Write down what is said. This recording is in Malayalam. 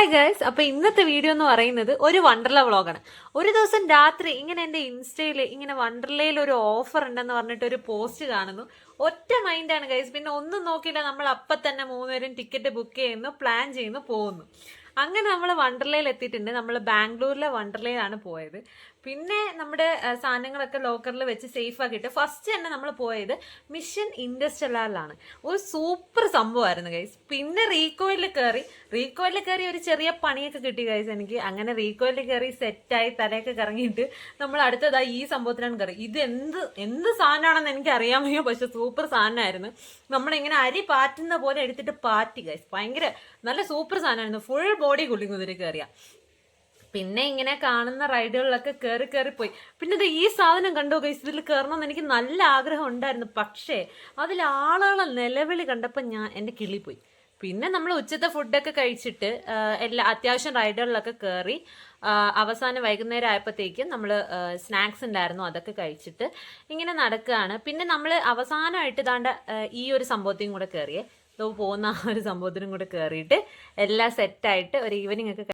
ഹായ് ഗൈസ്, അപ്പൊ ഇന്നത്തെ വീഡിയോ എന്ന് പറയുന്നത് ഒരു വണ്ടർല വ്ളോഗാണ്. ഒരു ദിവസം രാത്രി ഇങ്ങനെ എന്റെ ഇൻസ്റ്റയിൽ ഇങ്ങനെ വണ്ടർലയിൽ ഒരു ഓഫർ ഉണ്ടെന്ന് പറഞ്ഞിട്ട് ഒരു പോസ്റ്റ് കാണുന്നു. ഒറ്റ മൈൻഡാണ് ഗൈസ്, പിന്നെ ഒന്നും നോക്കിയില്ല, നമ്മൾ അപ്പം തന്നെ മൂന്നുപേരും ടിക്കറ്റ് ബുക്ക് ചെയ്യുന്നു, പ്ലാൻ ചെയ്യുന്നു, പോകുന്നു. അങ്ങനെ നമ്മൾ വണ്ടർലയിൽ എത്തിയിട്ടുണ്ട്. നമ്മൾ ബാംഗ്ലൂരിലെ വണ്ടർലയിലാണ് പോയത്. പിന്നെ നമ്മുടെ സാധനങ്ങളൊക്കെ ലോക്കറിൽ വെച്ച് സേഫ് ആക്കിയിട്ട് ഫസ്റ്റ് തന്നെ നമ്മൾ പോയത് മിഷൻ ഇൻഡസ്ട്രിയലാണ്. ഒരു സൂപ്പർ സംഭവമായിരുന്നു ഗൈസ്. പിന്നെ റീകോയിലിൽ കയറി ഒരു ചെറിയ പണിയൊക്കെ കിട്ടി ഗൈസ് എനിക്ക്. അങ്ങനെ റീകോയിലിൽ കയറി സെറ്റായി തലയൊക്കെ കറങ്ങിയിട്ട് നമ്മൾ അടുത്തതായി ഈ സംഭവത്തിലാണ് കയറി. ഇത് എന്ത് സാധനമാണെന്ന് എനിക്ക് അറിയാൻ വയ്യ, പക്ഷെ സൂപ്പർ സാധനമായിരുന്നു. നമ്മളിങ്ങനെ അരി പാറ്റുന്ന പോലെ എടുത്തിട്ട് പാറ്റി ഗൈസ്. ഭയങ്കര നല്ല സൂപ്പർ സാധനമായിരുന്നു. ഫുൾ ബോഡി കൂളിംഗ് ഇതിൽ കയറിയ. പിന്നെ ഇങ്ങനെ കാണുന്ന റൈഡുകളിലൊക്കെ കയറിപ്പോയി. പിന്നെ ഇത് ഈ സാധനം കണ്ടോ ഗൈസ്, ഇതിൽ കയറണമെന്ന് എനിക്ക് നല്ല ആഗ്രഹം ഉണ്ടായിരുന്നു. പക്ഷേ അതിൽ ആളുകളെ നിലവിളി കണ്ടപ്പോൾ എൻ്റെ കിളിപ്പോയി. പിന്നെ നമ്മൾ ഉച്ചത്തെ ഫുഡൊക്കെ കഴിച്ചിട്ട് അത്യാവശ്യം റൈഡുകളിലൊക്കെ കയറി അവസാനം വൈകുന്നേരം ആയപ്പോഴത്തേക്കും നമ്മൾ സ്നാക്സ് ഉണ്ടായിരുന്നു, അതൊക്കെ കഴിച്ചിട്ട് ഇങ്ങനെ നടക്കുകയാണ്. പിന്നെ നമ്മൾ അവസാനമായിട്ട് ദാണ്ട ഈ ഒരു സംഭവത്തെയും കൂടെ കയറിയേ, പോകുന്ന ആ ഒരു സംഭവത്തിനും കൂടെ കയറിയിട്ട് എല്ലാം സെറ്റായിട്ട് ഒരു ഈവനിങ് ഒക്കെ